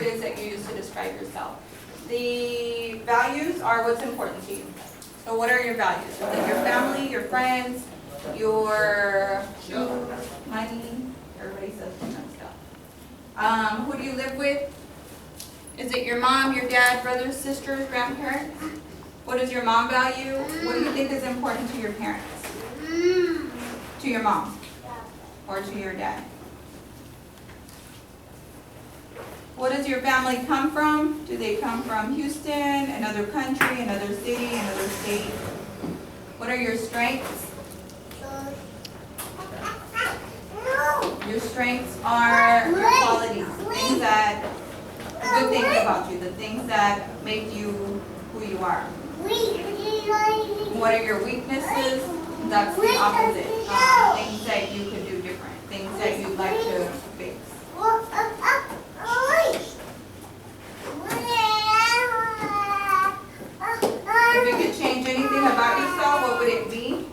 it is that you use to describe yourself. The values are what's important to you. So what are your values? Is it your family, your friends, your money? Everybody says different stuff. Who do you live with? Is it your mom, your dad, brothers, sisters, grandparents? What does your mom value? What do you think is important to your parents? To your mom? Or to your dad? What does your family come from? Do they come from Houston, another country, another city, another state? What are your strengths? Your strengths are your qualities, things that, good things about you, the things that make you who you are. What are your weaknesses? That's the opposite. Things that you could do different, things that you'd like to fix. If you could change anything about yourself, what would it be?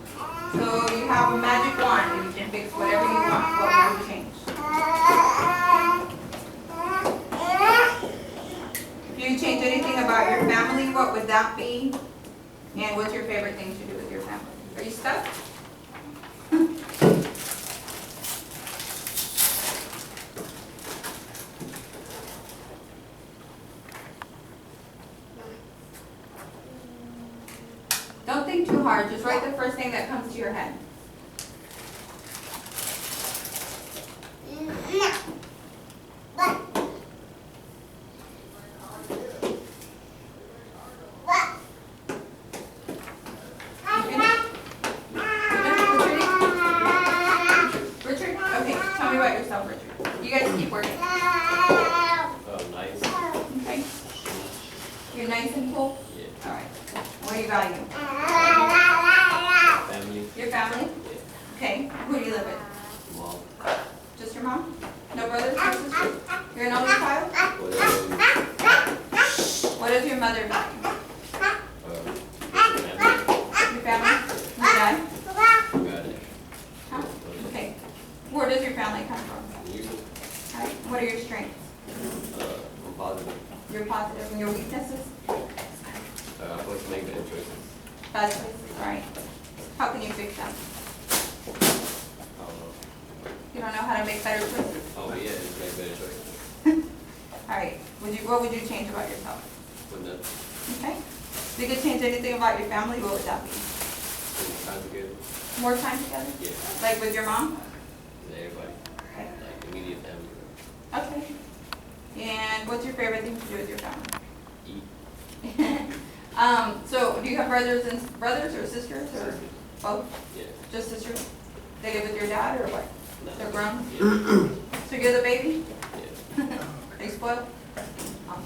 So you have a magic wand and you can fix whatever you want. What would you change? If you change anything about your family, what would that be? And what's your favorite thing to do with your family? Are you stuck? Don't think too hard. Just write the first thing that comes to your head. Richard? Okay, tell me about yourself, Richard. You guys keep working. Nice. Okay. You're nice and cool? Yeah. All right. What do you value? Family. Your family? Yeah. Okay. Who do you live with? Mom. Just your mom? No brothers, no sisters? You're an only child? What does your mother value? Family. Your family? Your dad? Got it. Huh? Okay. Where does your family come from? You. All right. What are your strengths? I'm positive. Your positive and your weaknesses? I like to make better choices. Bad choices. All right. How can you fix them? I don't know. You don't know how to make better choices? Oh, yeah, just make better choices. All right. What would you change about yourself? When the Okay. If you could change anything about your family, what would that be? time together. More time together? Yeah. Like with your mom? With everybody. Okay. Like immediate family. Okay. And what's your favorite thing to do with your family? Eat. So do you have brothers or sisters or both? Yeah. Just sisters? They live with your dad or what? No. They're grown? Yeah. So you're the baby? Yeah. They spoiled? Oh.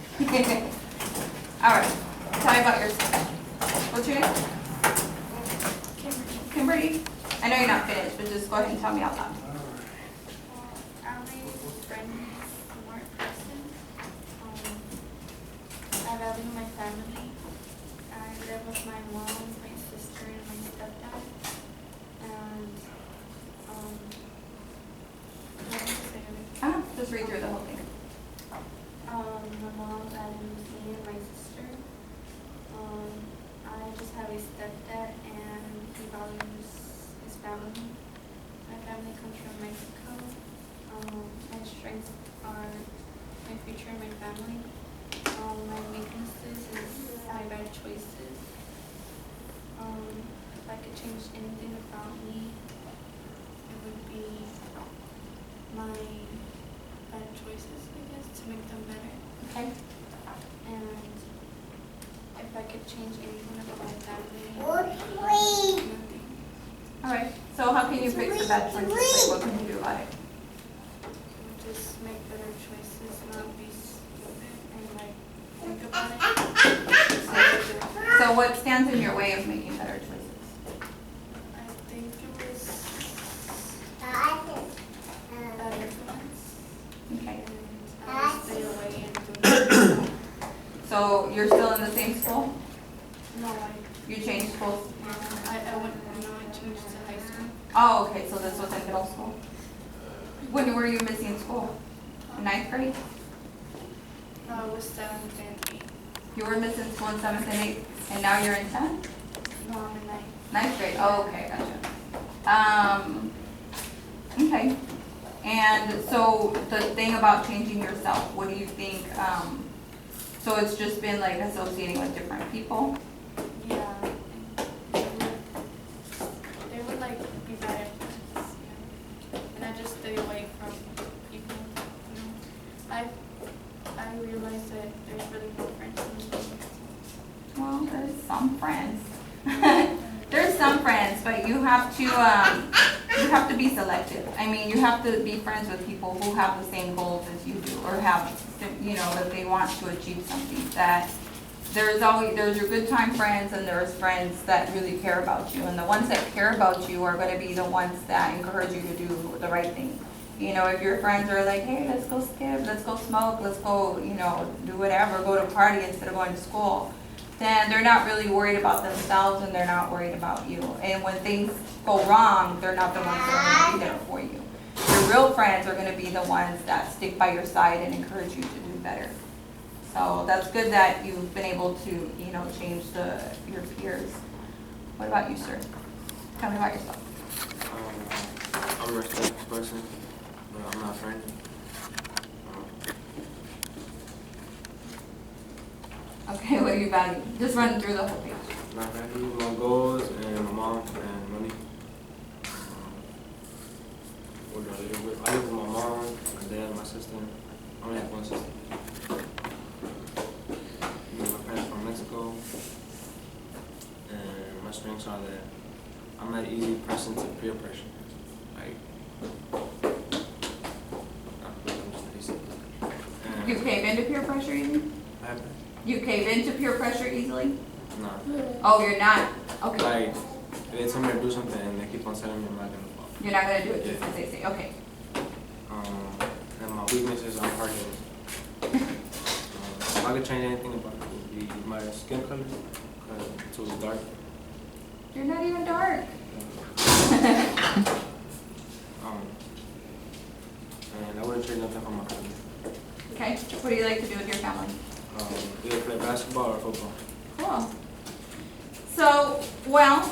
All right. Tell me about yourself. What's your name? Kimberly. I know you're not finished, but just go ahead and tell me out loud. I'm a friendly, smart person. I value my family. I live with my mom, my sister, and my stepdad. And what did you say to me? Just read through the whole thing. My mom values me and my sister. I just have a stepdad and he values his family. My family comes from Mexico. My strengths are my future and my family. My weaknesses is my bad choices. If I could change anything about me, it would be my bad choices, I guess, to make them better. Okay. And if I could change anything about my family, nothing. All right. So how can you fix the bad choices? Like, what can you do about it? Just make better choices, not be stupid, and like think about it. So what stands in your way of making better choices? I think it was bad influence, Okay. and I would stay away and do So you're still in the same school? no, You changed schools? I went, I changed to high school. Oh, okay. So this was in middle school. When were you missing school? In 9th grade? was 7th and 8th. You were missing school in 7th and 8th, and now you're in 10th? No, I'm in 9th. 9th grade, oh, okay, gotcha. Okay. And so the thing about changing yourself, what do you think, so it's just been like associating with different people? Yeah. They would like be better friends, yeah. And I just stay away from people, you know. I realized that there's really no friends in me. Well, there's some friends. There's some friends, but you have to be selective. I mean, you have to be friends with people who have the same goals as you do, or have, you know, that they want to achieve something. That there's your good time friends, and there's friends that really care about you. And the ones that care about you are going to be the ones that encourage you to do the right thing. You know, if your friends are like, hey, let's go skip, let's go smoke, let's go, you know, do whatever, go to a party instead of going to school, then they're not really worried about themselves, and they're not worried about you. And when things go wrong, they're not the ones that are going to be there for you. Your real friends are going to be the ones that stick by your side and encourage you to do better. So that's good that you've been able to, you know, change your peers. What about you, sir? Tell me about yourself. I'm a respectful person, but I'm not friendly. Okay, what do you value? Just run through the whole page. My value, my goals, and my mom, and money. What do I live with? I live with my mom, my dad, my sister. I only have one sister. My parents from Mexico. And my strengths are that I'm not an easy person to peer pressure. Like, I'm just easy. You cave into peer pressure easily? What happened? You cave into peer pressure easily? Nah. Oh, you're not? Okay. Like, if they tell me to do something and they keep on telling me I'm not gonna follow. You're not going to do it just as they say. Okay. And my weaknesses, I'm hard-headed. If I could change anything about it, would be my skin color, because it's too dark. You're not even dark. And I wouldn't trade nothing for my family. Okay. What do you like to do with your family? Either play basketball or football. Cool. So, well,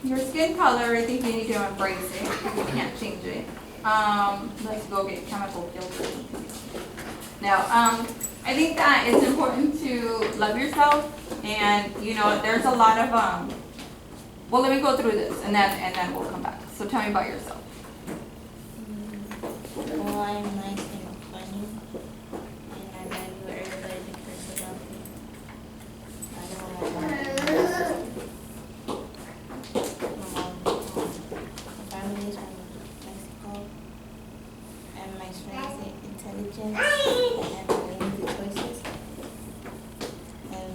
your skin color, I think you need to embrace it. You can't change it. Let's go get chemical filters. Now, I think that it's important to love yourself, and you know, there's a lot of well, let me go through this, and then we'll come back. So tell me about yourself. Well, I'm nice and funny, and I value everybody that cares about me. I don't like my family is from Mexico, and my strength is intelligence, and I make easy choices. And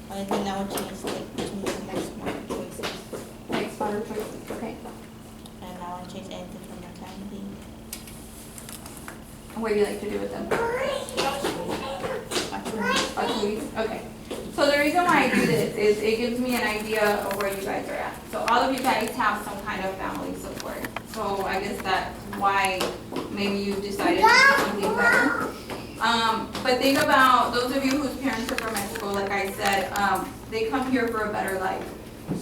only thing I would change is like to make smart choices, Make smarter choices. Okay. and I won't change anything from my family. What do you like to do with them? Activities? Okay. So the reason why I do this is it gives me an idea of where you guys are at. So all of you guys have some kind of family support. So I guess that's why maybe you decided to do something better. But think about those of you whose parents are from Mexico, like I said, they come here for a better life.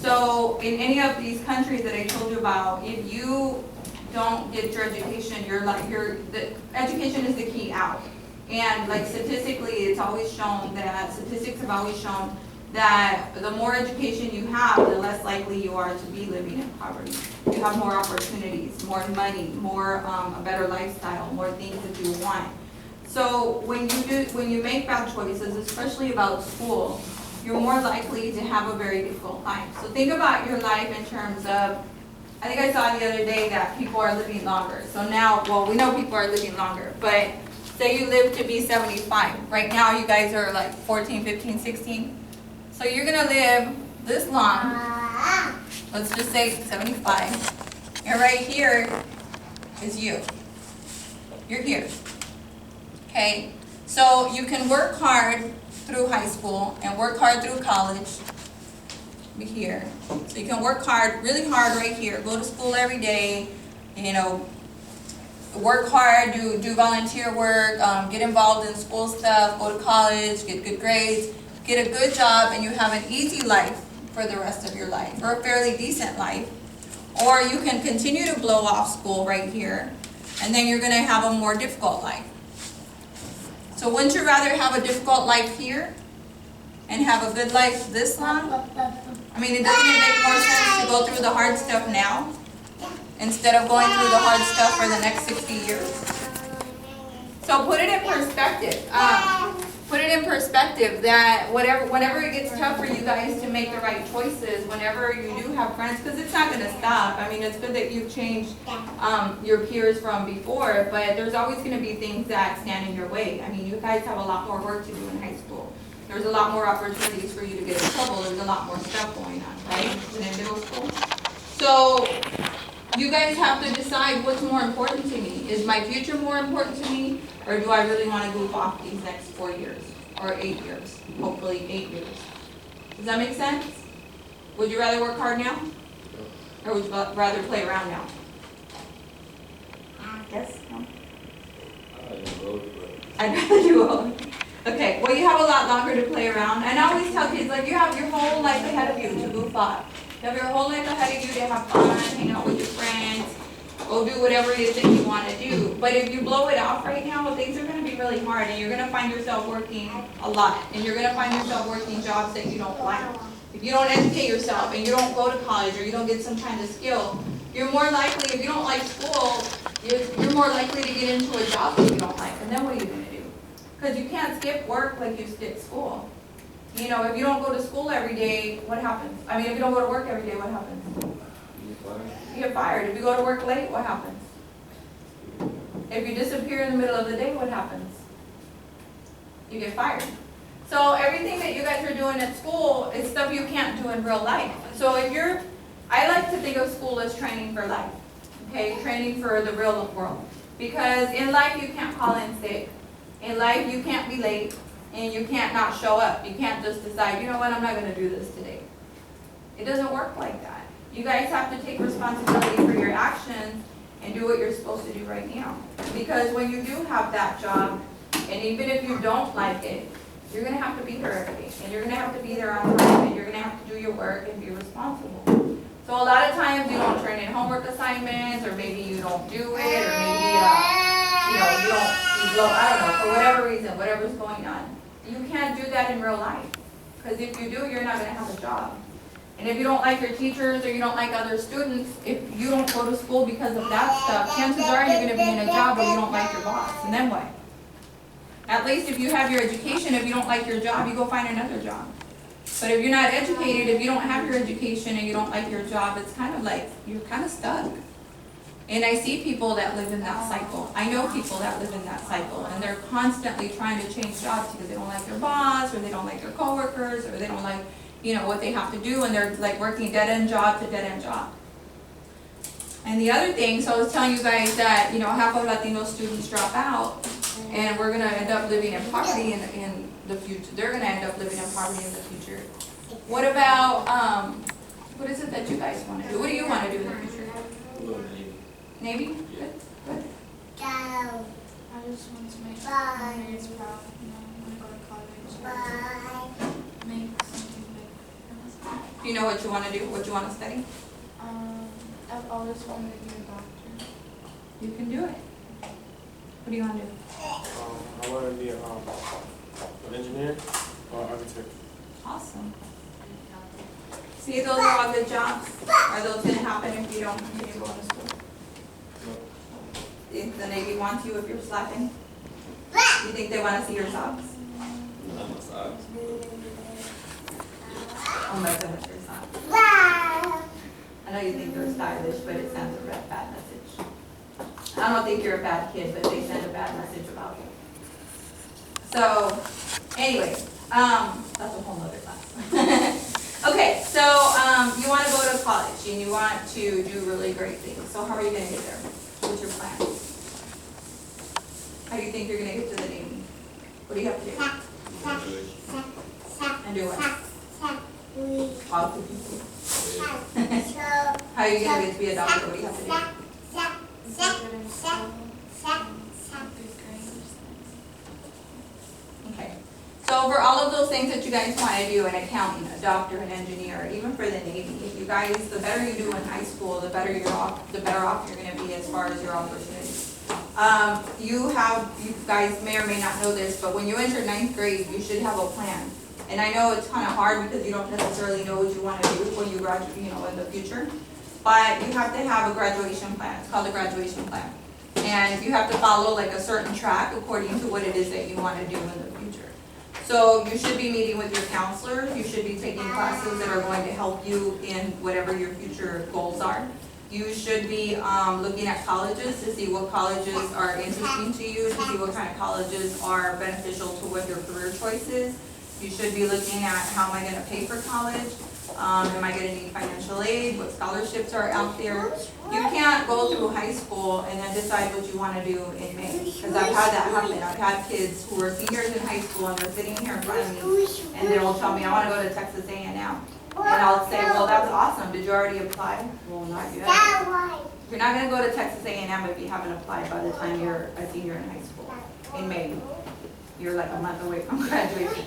So in any of these countries that I told you about, if you don't get your education, the education is the key out. And like statistically, it's always shown that, statistics have always shown that the more education you have, the less likely you are to be living in poverty. You have more opportunities, more money, more a better lifestyle, more things that you want. So when you make bad choices, especially about school, you're more likely to have a very difficult life. So think about your life in terms of, I think I saw the other day that people are living longer. So now, well, we know people are living longer, but say you live to be 75. Right now, you guys are like 14, 15, 16. So you're gonna live this long. Let's just say 75. And right here is you. You're here. Okay? So you can work hard through high school and work hard through college. Be here. So you can work hard, really hard right here. Go to school every day, you know, work hard, do volunteer work, get involved in school stuff, go to college, get good grades, get a good job, and you have an easy life for the rest of your life, or a fairly decent life. Or you can continue to blow off school right here, and then you're going to have a more difficult life. So wouldn't you rather have a difficult life here and have a good life this long? I mean, doesn't it make more sense to go through the hard stuff now instead of going through the hard stuff for the next 60 years? So put it in perspective. Put it in perspective that whenever it gets tough for you guys to make the right choices, whenever you do have friends, because it's not going to stop. I mean, it's good that you've changed your peers from before, but there's always going to be things that stand in your way. I mean, you guys have a lot more work to do in high school. There's a lot more opportunities for you to get in trouble. There's a lot more stuff going on, right, than in middle school. So you guys have to decide what's more important to me. Is my future more important to me, or do I really want to goof off these next 4 years, or 8 years, hopefully 8 years? Does that make sense? Would you rather work hard now, or would you rather play around now? Yes? No? I'd rather do both. Okay, well, you have a lot longer to play around. And I always tell kids, like, you have your whole life ahead of you to goof off. You have your whole life ahead of you to have fun, hang out with your friends, go do whatever it is that you want to do. But if you blow it off right now, things are going to be really hard, and you're going to find yourself working a lot. And you're going to find yourself working jobs that you don't like. If you don't educate yourself, and you don't go to college, or you don't get some kind of skill, you're more likely, if you don't like school, you're more likely to get into a job that you don't like. And then what are you going to do? Because you can't skip work like you skip school. You know, if you don't go to school every day, what happens? I mean, if you don't go to work every day, what happens? You get fired. If you go to work late, what happens? If you disappear in the middle of the day, what happens? You get fired. So everything that you guys are doing at school is stuff you can't do in real life. So I like to think of school as training for life. Okay, training for the real world. Because in life, you can't call in sick. In life, you can't be late, and you can't not show up. You can't just decide, you know what, I'm not going to do this today. It doesn't work like that. You guys have to take responsibility for your actions and do what you're supposed to do right now. Because when you do have that job, and even if you don't like it, you're going to have to be there every day. And you're going to have to be there on time, and you're going to have to do your work and be responsible. So a lot of times you don't turn in homework assignments, or maybe you don't do it, or maybe you blow, I don't know, for whatever reason, whatever's going on. You can't do that in real life. Because if you do, you're not going to have a job. And if you don't like your teachers, or you don't like other students, if you don't go to school because of that stuff, chances are you're going to be in a job where you don't like your boss. And then what? At least if you have your education, if you don't like your job, you go find another job. But if you're not educated, if you don't have your education and you don't like your job, it's kind of like you're kind of stuck. And I see people that live in that cycle. I know people that live in that cycle, and they're constantly trying to change jobs because they don't like their boss, or they don't like their coworkers, or they don't like, what they have to do, and they're like working dead-end job to dead-end job. And the other thing, so I was telling you guys that, half of Latino students drop out, and we're going to end up living in poverty in the future. They're going to end up living in poverty in the future. What about, what is it that you guys want to do? What do you want to do in the future? Navy? Good. Good. I just want to make my parents proud. I want to go to college. Make something big. Do you know what you want to do? What you want to study? I've always wanted to be a doctor. You can do it. What do you want to do? I want to be an engineer or architect. Awesome. See, those are all good jobs. Are those going to happen if you don't continue going to school? Do you think the Navy wants you if you're slacking? Do you think they want to see your socks? Not my socks. Oh my goodness, your socks. I know you think they're stylish, but it sends a bad message. I don't think you're a bad kid, but they send a bad message about you. So, anyway, that's a whole nother class. Okay, so you want to go to college and you want to do really great things. So how are you going to get there? What's your plan? How do you think you're going to get to the Navy? What do you have to do? And do what? Talk to people. How are you going to get to be a doctor? What do you have to do? Fifth grade. Okay. So for all of those things that you guys want to do, an accountant, a doctor, an engineer, even for the Navy, if you guys, the better you do in high school, the better off you're going to be as far as your opportunities. You guys may or may not know this, but when you enter ninth grade, you should have a plan. And I know it's kind of hard because you don't necessarily know what you want to do when you graduate, in the future. But you have to have a graduation plan. It's called a graduation plan. And you have to follow like a certain track according to what it is that you want to do in the future. So you should be meeting with your counselors. You should be taking classes that are going to help you in whatever your future goals are. You should be looking at colleges to see what colleges are interesting to you, to see what kind of colleges are beneficial to what your career choice is. You should be looking at how am I going to pay for college? Am I going to need financial aid? What scholarships are out there? You can't go through high school and then decide what you want to do in May. Because I've had that happen. I've had kids who are seniors in high school and they're sitting here in front of me and they will tell me, I want to go to Texas A&M. And I'll say, well, that's awesome. Did you already apply? Well, not yet. You're not going to go to Texas A&M if you haven't applied by the time you're a senior in high school in May. You're like a month away from graduation.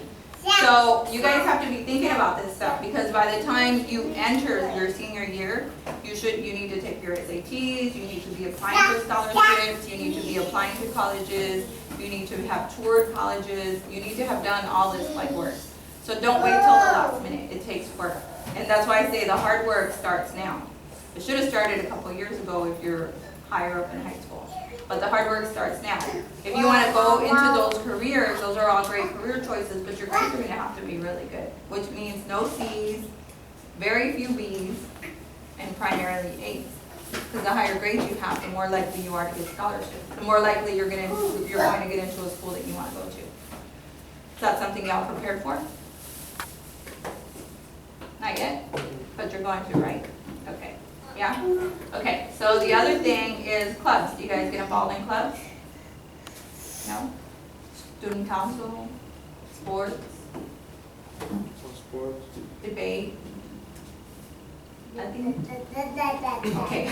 So you guys have to be thinking about this stuff because by the time you enter your senior year, you need to take your SATs, you need to be applying for scholarships, you need to be applying to colleges, you need to have toured colleges, you need to have done all this legwork. So don't wait till the last minute, it takes work. And that's why I say the hard work starts now. It should have started a couple years ago if you're higher up in high school. But the hard work starts now. If you want to go into those careers, those are all great career choices, but your grades are going to have to be really good, which means no C's, very few B's, and primarily A's. Because the higher grades you have, the more likely you are to get scholarships. The more likely you're going to get into a school that you want to go to. Is that something y'all prepared for? Not yet? But you're going to, right? Okay. Yeah? Okay, so the other thing is clubs. Do you guys get involved in clubs? No? Student council? Sports? Sports. Debate? Nothing? Okay.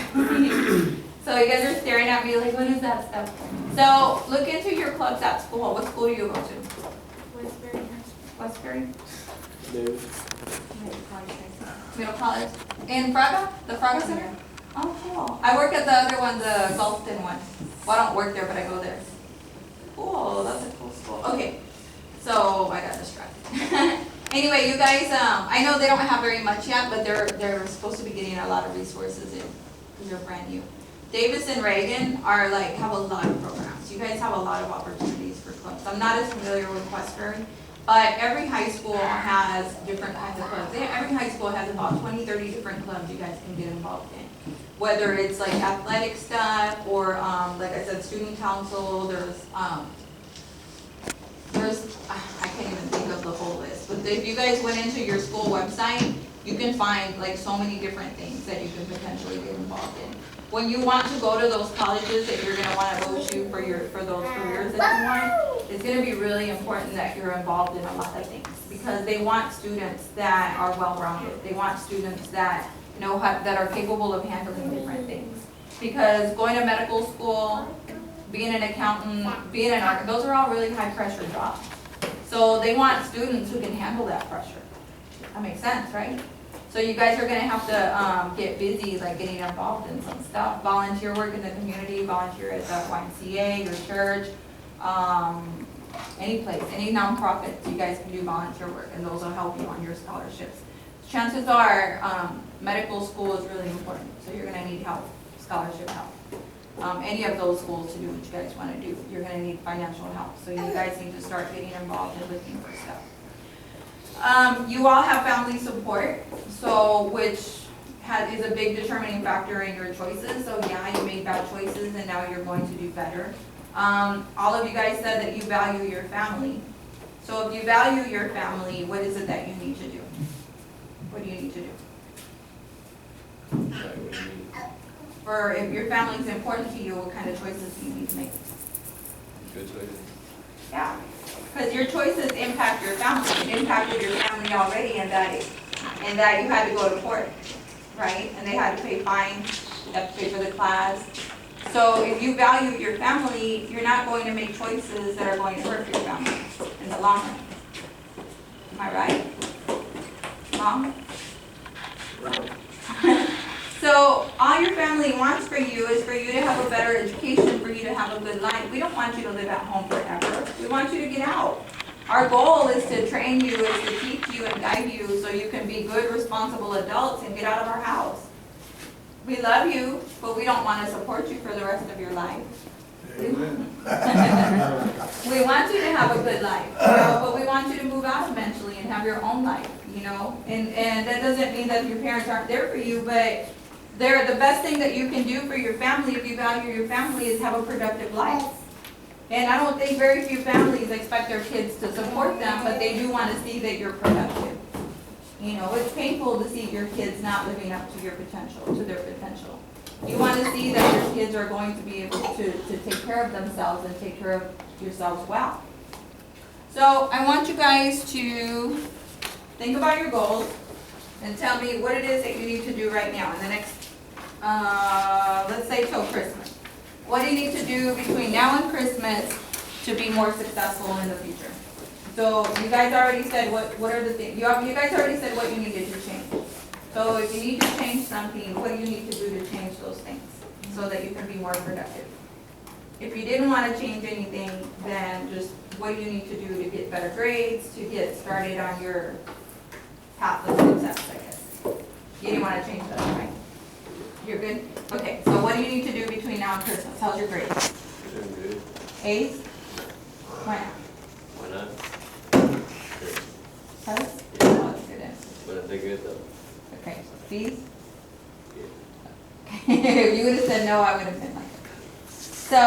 So you guys are staring at me like, what is that stuff? So look into your clubs at school. What school do you go to? Westbury. Westbury? David. Middle College. In Fraga? The Fraga Center? Oh, cool. I work at the other one, the Gulfton one. Well, I don't work there, but I go there. Cool, that's a cool school. Okay, so I got distracted. Anyway, you guys, I know they don't have very much yet, but they're supposed to be getting a lot of resources in because they're brand new. Davis and Reagan have a lot of programs. You guys have a lot of opportunities for clubs. I'm not as familiar with Westbury. But every high school has different kinds of clubs. Every high school has about 20, 30 different clubs you guys can get involved in. Whether it's like athletic stuff or, like I said, student council, there's I can't even think of the whole list. But if you guys went into your school website, you can find like so many different things that you can potentially get involved in. When you want to go to those colleges that you're going to want to go to for those careers that you want, it's going to be really important that you're involved in a lot of things because they want students that are well-rounded. They want students that that are capable of handling different things. Because going to medical school, being an accountant, being an architect, those are all really high-pressure jobs. So they want students who can handle that pressure. That makes sense, right? So you guys are going to have to get busy, like getting involved in some stuff. Volunteer work in the community, volunteer at the YMCA, your church, any place, any nonprofit. You guys can do volunteer work, and those will help you on your scholarships. Chances are medical school is really important, so you're going to need help, scholarship help. Any of those schools to do what you guys want to do, you're going to need financial help. So you guys need to start getting involved and looking for stuff. You all have family support, which is a big determining factor in your choices. So yeah, you made bad choices and now you're going to do better. All of you guys said that you value your family. So if you value your family, what is it that you need to do? What do you need to do? For if your family is important to you, what kind of choices do you need to make? Good choice. Yeah. Because your choices impact your family. It impacted your family already in that you had to go to court, right? And they had to pay fines, you have to pay for the class. So if you value your family, you're not going to make choices that are going to hurt your family in the long run. Am I right? Mom? So all your family wants for you is for you to have a better education, for you to have a good life. We don't want you to live at home forever. We want you to get out. Our goal is to train you, is to teach you and guide you so you can be good, responsible adults and get out of our house. We love you, but we don't want to support you for the rest of your life. Amen. We want you to have a good life, you know, but we want you to move out eventually and have your own life, you know. And that doesn't mean that your parents aren't there for you, but they're the best thing that you can do for your family if you value your family is have a productive life. And I don't think very few families expect their kids to support them, but they do want to see that you're productive. You know, it's painful to see your kids not living up to your potential, to their potential. You want to see that your kids are going to be able to take care of themselves and take care of yourselves well. So I want you guys to think about your goals and tell me what it is that you need to do right now in the next, let's say till Christmas. What do you need to do between now and Christmas to be more successful in the future? So you guys already said what are the things, you guys already said what you needed to change. So if you need to change something, what do you need to do to change those things so that you can be more productive? If you didn't want to change anything, then just what do you need to do to get better grades, to get started on your path of success, I guess. You didn't want to change that, right? You're good? Okay, so what do you need to do between now and Christmas? How's your grades? Doing good. A's? Why not? Why not? Cause? Yeah. Oh, that's a good answer. But if they're good though. Okay, B's? Yeah. If you would have said no, I would have been like, so,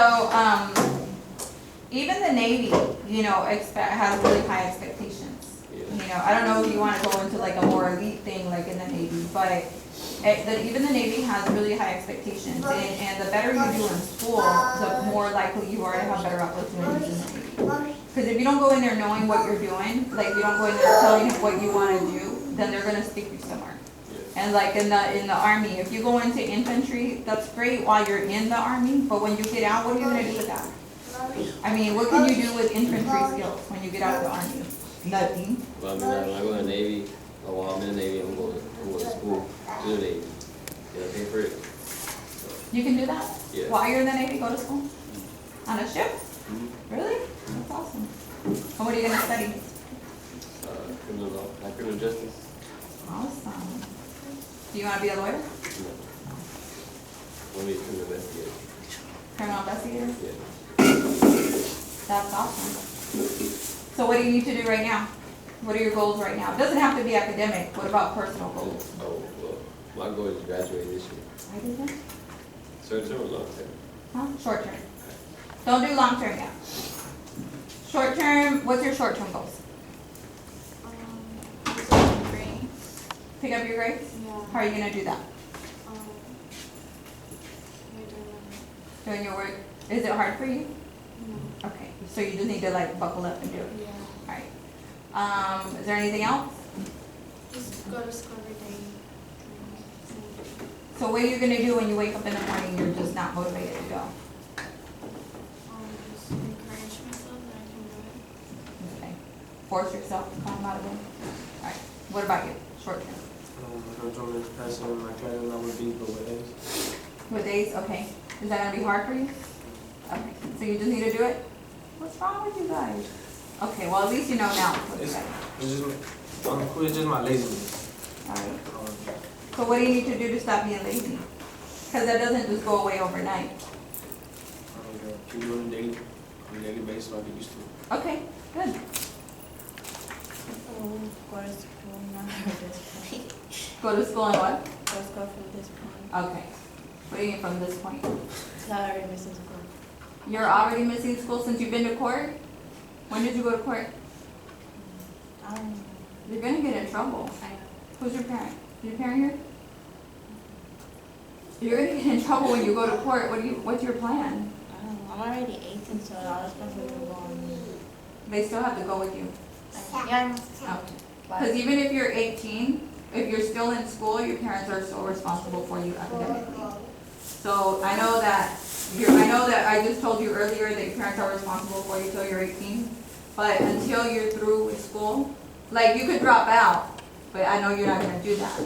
even the Navy, you know, has really high expectations. Yeah. You know, I don't know if you want to go into like a more elite thing like in the Navy, but even the Navy has really high expectations. And the better you do in school, the more likely you are to have better opportunities in the Navy. Because if you don't go in there knowing what you're doing, like you don't go in there telling them what you want to do, then they're going to stick you somewhere. And like in the Army, if you go into infantry, that's great while you're in the Army, but when you get out, what are you going to do with that? I mean, what can you do with infantry skills when you get out of the Army? Nothing. Well, I mean, when I go in the Navy, or while I'm in the Navy, I'm going to school to the Navy. Yeah, pay for it. You can do that? Yeah. While you're in the Navy, go to school? On a ship? Mm-hmm. Really? That's awesome. And what are you going to study? Criminal law, like criminal justice. Awesome. Do you want to be a lawyer? No. Want to be a criminal investigator. Criminal investigator? Yeah. That's awesome. So what do you need to do right now? What are your goals right now? It doesn't have to be academic. What about personal goals? Oh, well, my goal is to graduate this year. I did that. Short term or long term? Huh? Short term. Don't do long term yet. Short term, what's your short term goals? Grades. Pick up your grades? Yeah. How are you going to do that? We're doing Doing your work? Is it hard for you? no. Okay, so you just need to like buckle up and do it. Yeah. Alright. Is there anything else? Just go to school every day. So what are you going to do when you wake up in the morning you're just not motivated to go? Just encourage myself that I can do it. Okay. Force yourself to come out of it. Alright. What about you? Short term. I'm trying to pass in my class and I would be for what days. With days? Okay. Is that going to be hard for you? Okay. So you just need to do it? What's wrong with you guys? Okay, well at least you know now. It's just my laziness. Alright. So what do you need to do to stop being lazy? Because that doesn't just go away overnight. Keep doing it on a daily basis so I get used to it. Okay, good. So go to school now at this point. Go to school and what? Go to school from this point. Okay. What do you mean from this point? So I already missing school. You're already missing school since you've been to court? When did you go to court? I don't know. You're gonna get in trouble. Who's your parent? Your parent here? You're gonna get in trouble when you go to court. What's your plan? I don't know. I'm already 18, so I was supposed to go on. They still have to go with you. Yeah. Okay. But Because even if you're 18, if you're still in school, your parents are still responsible for you academically. So I know that I know that I just told you earlier that your parents are responsible for you till you're 18, but until you're through with school, like you could drop out, but I know you're not gonna do that.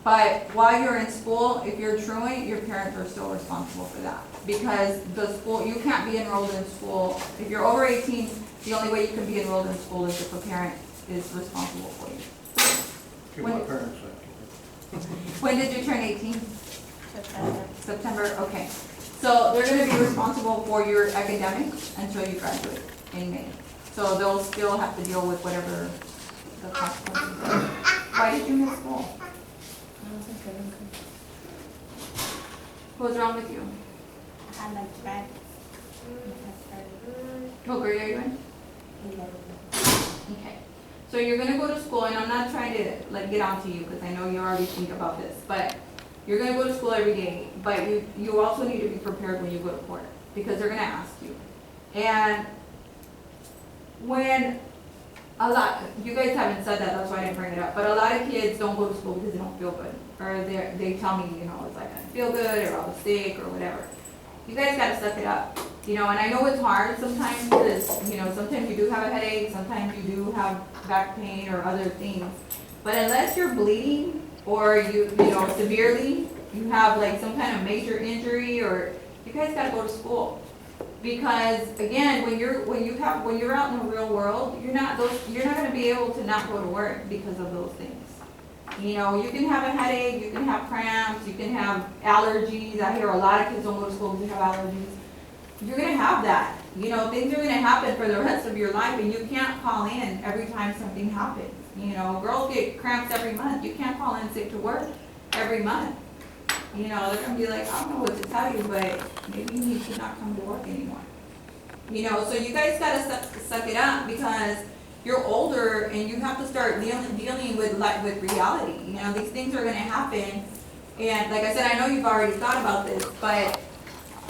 But while you're in school, if you're truant, your parents are still responsible for that. Because the school, you can't be enrolled in school, if you're over 18, the only way you can be enrolled in school is if a parent is responsible for you. Give my parents that. When did you turn 18? September. September, okay. So they're gonna be responsible for your academics until you graduate in May. So they'll still have to deal with whatever the consequences are. Why did you miss school? What's wrong with you? I like track. What grade are you in? Okay. So you're gonna go to school, and I'm not trying to like get onto you, because I know you already think about this, but you're gonna go to school every day, but you also need to be prepared when you go to court, because they're gonna ask you. And when you guys haven't said that, that's why I didn't bring it up, but a lot of kids don't go to school because they don't feel good. Or they tell me, it's like I don't feel good, or I was sick, or whatever. You guys gotta suck it up, and I know it's hard sometimes because, sometimes you do have a headache, sometimes you do have back pain or other things. But unless you're bleeding, or severely, you have like some kind of major injury, or you guys gotta go to school. Because again, when you're out in the real world, you're not gonna be able to not go to work because of those things. You can have a headache, you can have cramps, you can have allergies. I hear a lot of kids don't go to school because they have allergies. You're gonna have that. Things are gonna happen for the rest of your life, and you can't call in every time something happens. Girls get cramps every month. You can't call in sick to work every month. They're gonna be like, I don't know what to tell you, but maybe you need to not come to work anymore. So you guys gotta suck it up, because you're older and you have to start dealing with reality. These things are gonna happen. And like I said, I know you've already thought about this, but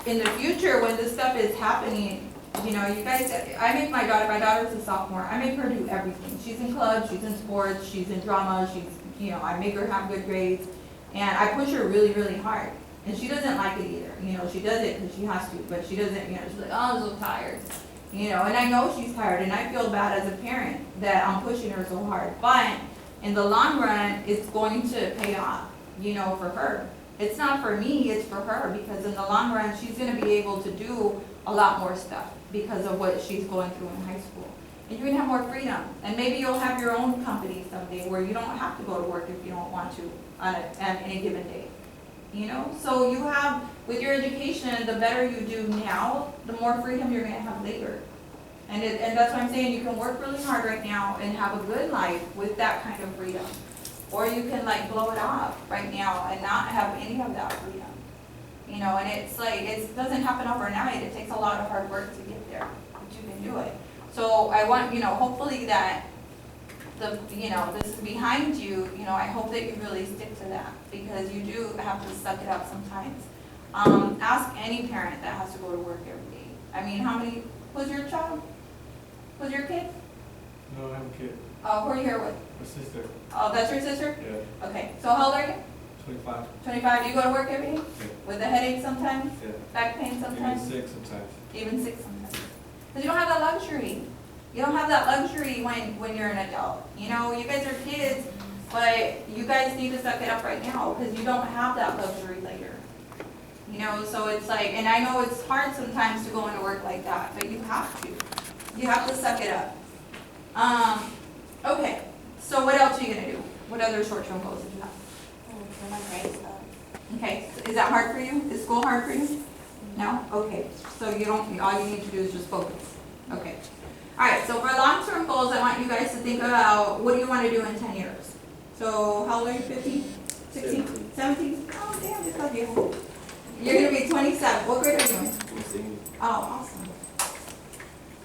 in the future, when this stuff is happening, you guys, I make my daughter's a sophomore, I make her do everything. She's in clubs, she's in sports, she's in drama, I make her have good grades. And I push her really, really hard. And she doesn't like it either. She does it because she has to, but she doesn't, she's like, oh, I'm so tired. And I know she's tired, and I feel bad as a parent that I'm pushing her so hard. But in the long run, it's going to pay off, for her. It's not for me, it's for her, because in the long run, she's gonna be able to do a lot more stuff because of what she's going through in high school. And you're gonna have more freedom. And maybe you'll have your own company someday where you don't have to go to work if you don't want to on any given day. So you have, with your education, the better you do now, the more freedom you're gonna have later. And that's why I'm saying you can work really hard right now and have a good life with that kind of freedom. Or you can like blow it off right now and not have any of that freedom. And it's like, it doesn't happen overnight. It takes a lot of hard work to get there, but you can do it. So I want, hopefully that this is behind you, I hope that you really stick to that, because you do have to suck it up sometimes. Ask any parent that has to go to work every day. I mean, how many, was your child? Was your kid? No, I have a kid. Oh, who are you here with? My sister. Oh, that's your sister? Yeah. Okay, so how old are you? 25. 25, do you go to work every day? Yeah. With a headache sometimes? Yeah. Back pain sometimes? Even sick sometimes. Even sick sometimes. Because you don't have that luxury. You don't have that luxury when you're an adult. You guys are kids, but you guys need to suck it up right now, because you don't have that luxury later. So it's like, and I know it's hard sometimes to go into work like that, but you have to. You have to suck it up. Okay, so what else are you gonna do? What other short-term goals did you have? For my grades up. Okay, is that hard for you? Is school hard for you? No? Okay, so all you need to do is just focus. Okay. All right, so for long-term goals, I want you guys to think about, what do you want to do in 10 years? So how old are you, 15, 16, 17? Oh, damn, just like you. You're going to be 27. What grade are you in? Oh, awesome.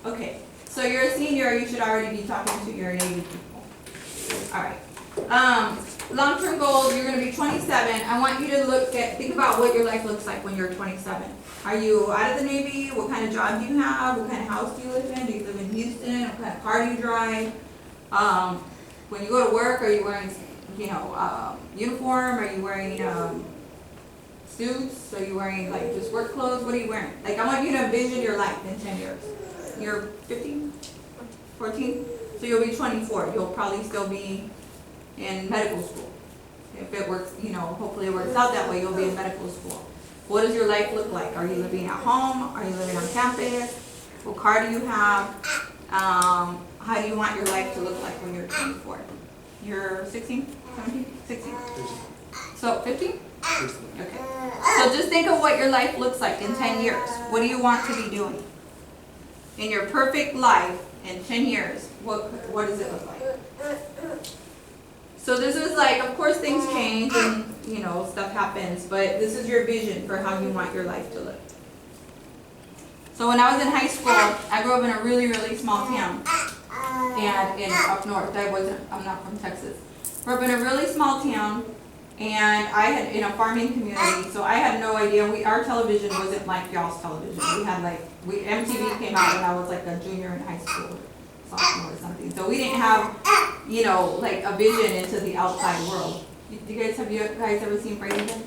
Okay, so you're a senior, you should already be talking to your Navy people. All right. Long-term goals, you're going to be 27. I want you to think about what your life looks like when you're 27. Are you out of the Navy? What kind of job do you have? What kind of house do you live in? Do you live in Houston? What kind of car do you drive? When you go to work, are you wearing, uniform? Are you wearing suits? So you're wearing like just work clothes? What are you wearing? Like I want you to envision your life in 10 years. You're 15, 14? So you'll be 24. You'll probably still be in medical school. If it works, you know, hopefully it works out that way, you'll be in medical school. What does your life look like? Are you living at home? Are you living on campus? What car do you have? How do you want your life to look like when you're 24? You're 16, 17, 16? So 15? Okay. So just think of what your life looks like in 10 years. What do you want to be doing? In your perfect life in 10 years, what does it look like? So this is like, of course things change and, you know, stuff happens, but this is your vision for how you want your life to look. So when I was in high school, I grew up in a really, really small town. And up north, I'm not from Texas. Grew up in a really small town, and I had in a farming community, so I had no idea. Our television wasn't like y'all's television. We had MTV came out when I was like a junior in high school, sophomore or something. So we didn't have, you know, like a vision into the outside world. Have you guys ever seen Brady Bunch?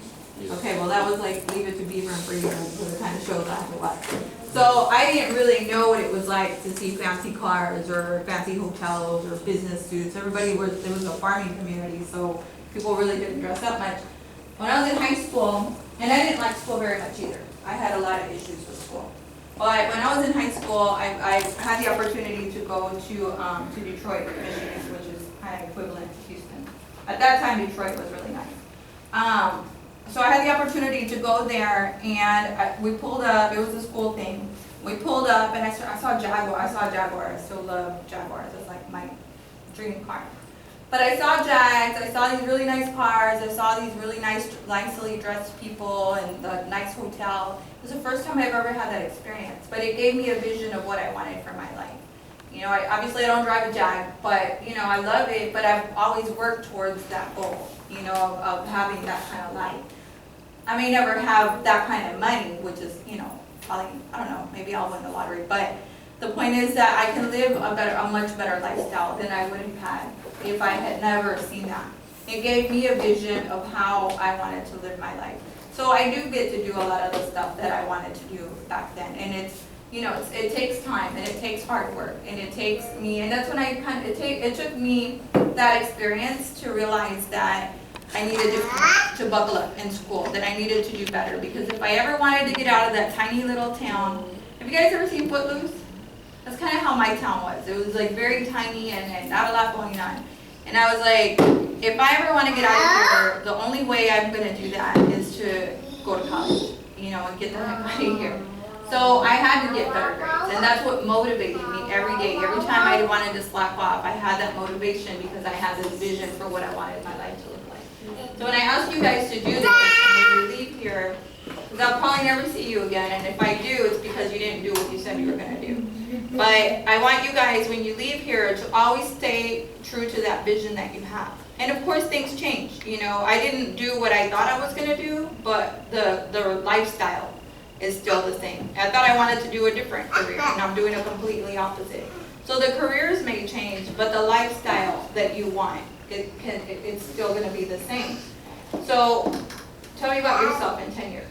Okay, well that was like Leave It to Beaver and Brady Bunch, so the kind of shows I had to watch. So I didn't really know what it was like to see fancy cars or fancy hotels or business suits. There was a farming community, so people really didn't dress up much. When I was in high school, and I didn't like school very much either. I had a lot of issues with school. But when I was in high school, I had the opportunity to go to Detroit, Michigan, which is kind of equivalent to Houston. At that time, Detroit was really nice. So I had the opportunity to go there, and we pulled up. It was a school thing. We pulled up, and I saw a Jaguar. I still love Jaguars. It's like my dream car. But I saw Jags. I saw these really nice cars. I saw these really nicely dressed people, and the nice hotel. It was the first time I've ever had that experience. But it gave me a vision of what I wanted for my life. You know, obviously I don't drive a Jag, but you know, I love it. But I've always worked towards that goal. You know, of having that kind of life. I may never have that kind of money, which is, you know, probably, I don't know, maybe I'll win the lottery. But the point is that I can live a much better lifestyle than I would have had if I had never seen that. It gave me a vision of how I wanted to live my life. So I do get to do a lot of the stuff that I wanted to do back then. And it's, you know, it takes time and it takes hard work and it takes me, and that's when it took me that experience to realize that I needed to buckle up in school, that I needed to do better. Because if I ever wanted to get out of that tiny little town, have you guys ever seen Footloose? That's kind of how my town was. It was like very tiny and not a lot going on. And I was like, if I ever want to get out of here, the only way I'm going to do that is to go to college, you know, and get the heck out of here. So I had to get better grades, and that's what motivated me every day. Every time I wanted to slack off, I had that motivation because I had this vision for what I wanted my life to look like. So when I ask you guys to do this, and when you leave here, because I'll probably never see you again, and if I do, it's because you didn't do what you said you were going to do. But I want you guys, when you leave here, to always stay true to that vision that you have. And of course, things change. You know, I didn't do what I thought I was going to do, but the lifestyle is still the same. I thought I wanted to do a different career, and I'm doing a completely opposite. So the careers may change, but the lifestyle that you want, it's still going to be the same. So tell me about yourself in 10 years.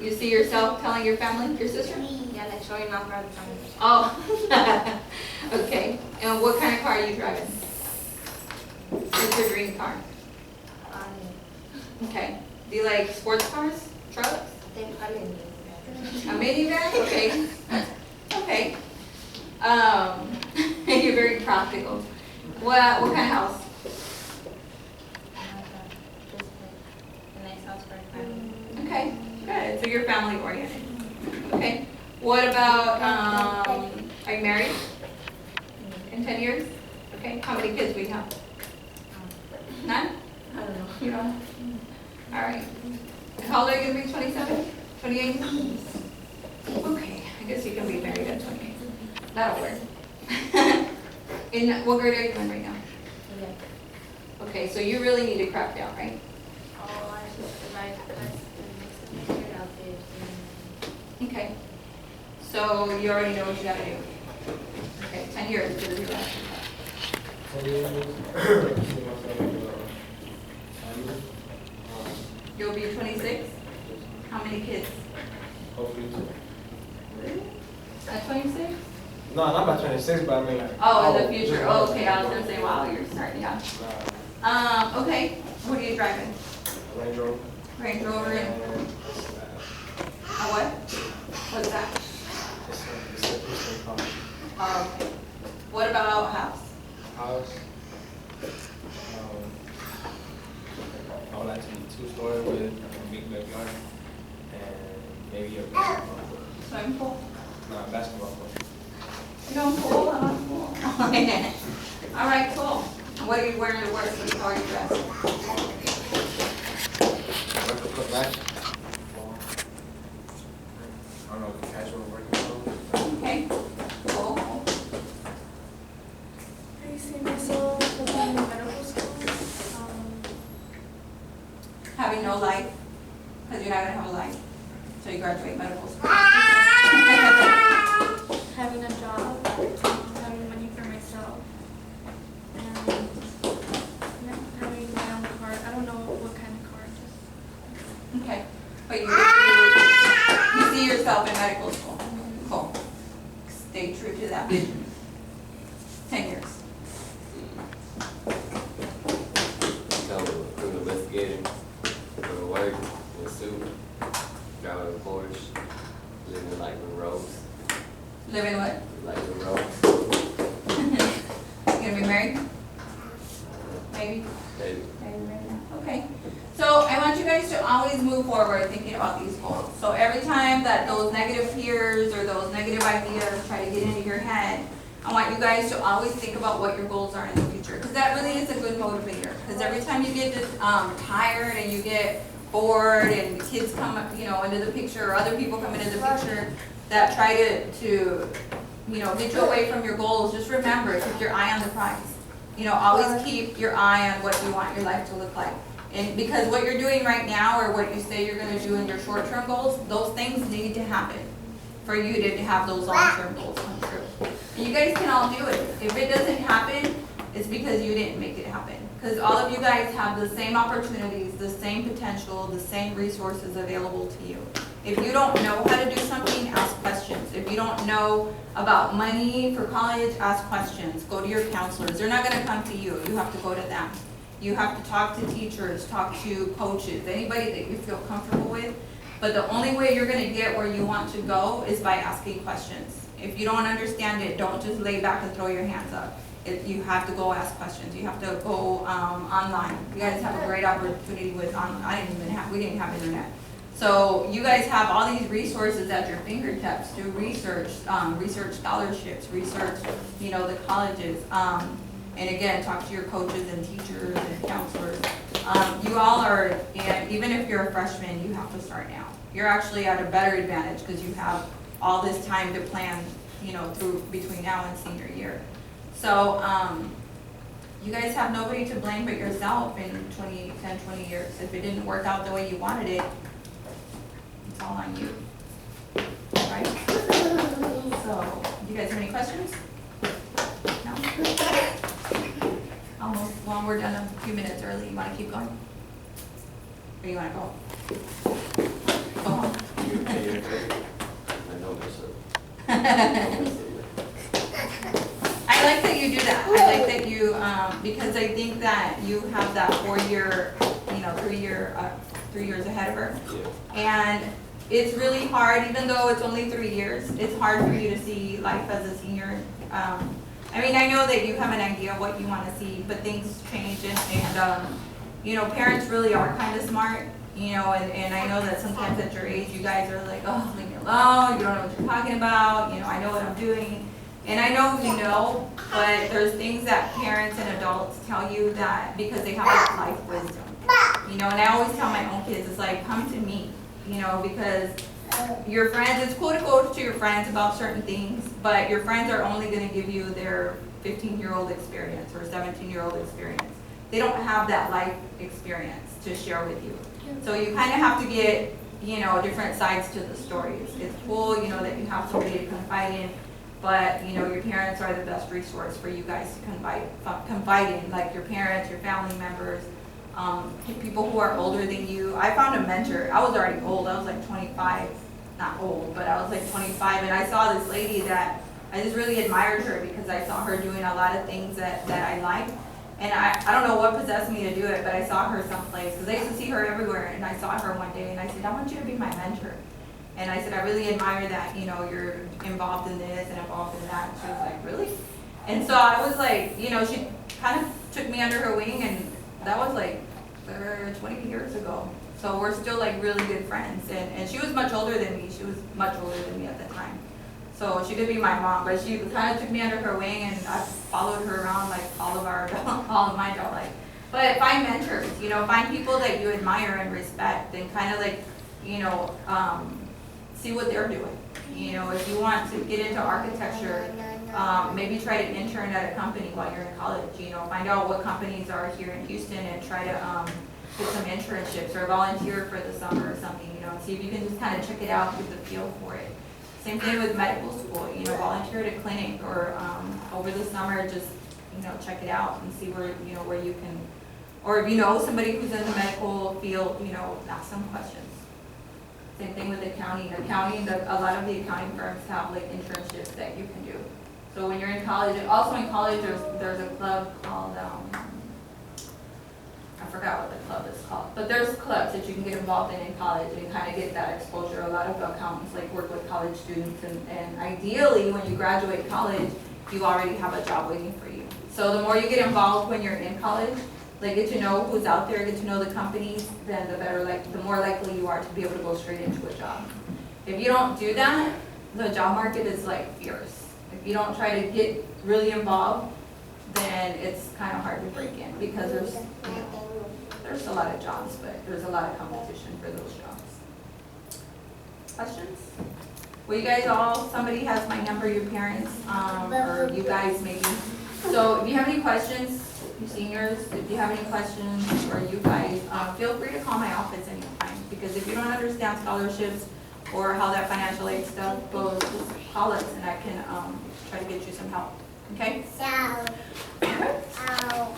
You see yourself telling your family, your sister? Yeah, like showing off all the time. Oh, okay. And what kind of car are you driving? What's your dream car? Okay. Do you like sports cars? Trucks? I think I'm in A minivan? Okay. Okay. You're very practical. What kind of house? a nice house for a family. Okay, good. So you're family oriented. Okay. What about, are you married in 10 years? Okay. How many kids do we have? None? I don't know. You don't? All right. How old are you going to be? 27? 28? Okay. I guess you can be married at 28. That'll work. In what grade are you in right now? Yeah. Okay, so you really need to crack down, right? Oh, I just like next semester I'll be. Okay. So you already know what you gotta do. Okay, 10 years, good to do that. 10 years, I can see myself in family. You'll be 26? How many kids? Hopefully two. Really? At 26? No, not by 26, but I mean like. Oh, in the future, oh, okay, I was gonna say, wow, you're starting young. Okay, what are you driving? Range Rover. Range Rover and, a what? What's that? It's a Christian car. Oh, okay. What about house? House. I would like to be 2-story with a big backyard and maybe a basketball court. Swimming pool? No, a basketball court. You don't pool? I like pool. All right, cool. What are you wearing to work? How are you dressed? Work with cook match. I don't know, casual working clothes. Okay, cool. I see myself attending medical school. Having no life, because you're not gonna have a life, so you graduate medical school. Having a job, having money for myself, and having my own car. I don't know what kind of car, just Okay, but you see yourself in medical school. Cool. Stay true to that vision. 10 years. Become a criminal investigator, go to work, in a suit, driving a Porsche, living like the Rose, Living what? like the Rose. You gonna be married? Maybe? Maybe. Maybe right now. Okay. So I want you guys to always move forward thinking about these goals. So every time that those negative fears or those negative ideas try to get into your head, I want you guys to always think about what your goals are in the future, because that really is a good motivator. Because every time you get tired and you get bored and kids come, into the picture, or other people come into the picture that try to get you away from your goals, just remember, keep your eye on the prize. Always keep your eye on what you want your life to look like. And because what you're doing right now, or what you say you're going to do in your short-term goals, those things need to happen for you to have those long-term goals come true. And you guys can all do it. If it doesn't happen, it's because you didn't make it happen. Because all of you guys have the same opportunities, the same potential, the same resources available to you. If you don't know how to do something, ask questions. If you don't know about money for college, ask questions. Go to your counselors. They're not going to come to you. You have to go to them. You have to talk to teachers, talk to coaches, anybody that you feel comfortable with. But the only way you're going to get where you want to go is by asking questions. If you don't understand it, don't just lay back and throw your hands up. You have to go ask questions. You have to go online. You guys have a great opportunity with we didn't have internet. So you guys have all these resources at your fingertips to research, research scholarships, research, the colleges. And again, talk to your coaches and teachers and counselors. You all are, and even if you're a freshman, you have to start now. You're actually at a better advantage because you have all this time to plan, through between now and senior year. So you guys have nobody to blame but yourself in 10, 20 years. If it didn't work out the way you wanted it, it's all on you, right? So, do you guys have any questions? No? Almost, well, we're done a few minutes early. You want to keep going? Or you want to go? Go home. I know myself. I like that you do that. I like that you, because I think that you have that 4-year, 3 years ahead of her. Yeah. And it's really hard, even though it's only 3 years, it's hard for you to see life as a senior. I know that you have an idea of what you want to see, but things change and parents really are kind of smart, and I know that sometimes at your age, you guys are like, oh, leave me alone, you don't know what you're talking about, I know what I'm doing. And I know you know, but there's things that parents and adults tell you that because they have that life wisdom. And I always tell my own kids, it's like, come to me, because your friends, it's cool to go to your friends about certain things, but your friends are only going to give you their 15-year-old experience or 17-year-old experience. They don't have that life experience to share with you. So you kind of have to get, different sides to the stories. It's cool, that you have somebody to confide in, but, you know, your parents are the best resource for you guys to confide in, like your parents, your family members, people who are older than you. I found a mentor. I was already old. I was like 25, not old, but I was like 25, and I saw this lady that I just really admired her because I saw her doing a lot of things that I liked. And I don't know what possessed me to do it, but I saw her someplace, because I used to see her everywhere, and I saw her one day, and I said, I want you to be my mentor. And I said, I really admire that, you know, you're involved in this and involved in that. And she was like, really? And so I was like, you know, she kind of took me under her wing, and that was like 20 years ago. So we're still like really good friends. And she was much older than me. She was much older than me at the time. So she could be my mom, but she kind of took me under her wing, and I followed her around like all of my adult life. But find mentors, you know, find people that you admire and respect, and kind of like, you know, see what they're doing. You know, if you want to get into architecture, maybe try to intern at a company while you're in college. You know, find out what companies are here in Houston and try to get some internships or volunteer for the summer or something. You know, see if you can just kind of check it out, get the feel for it. Same thing with medical school. You know, volunteer at a clinic, or over the summer, just, you know, check it out and see where, you know, where you can, or if you know somebody who's in the medical field, you know, ask them questions. Same thing with accounting. A lot of the accounting firms have like internships that you can do. So when you're in college, and also in college, there's a club called, I forgot what the club is called, but there's clubs that you can get involved in college and kind of get that exposure. A lot of accountants like work with college students, and ideally when you graduate college, you already have a job waiting for you. So the more you get involved when you're in college, like get to know who's out there, get to know the companies, then the better, like the more likely you are to be able to go straight into a job. If you don't do that, the job market is like fierce. If you don't try to get really involved, then it's kind of hard to break in, because there's, you know, there's a lot of jobs, but there's a lot of competition for those jobs. Questions? Well, you guys all, somebody has my number, your parents, or you guys maybe. So if you have any questions, you seniors, if you have any questions, or you guys, feel free to call my office anytime, because if you don't understand scholarships or how that financial aid stuff goes, just call us and I can try to get you some help. Okay? So, Okay. ow.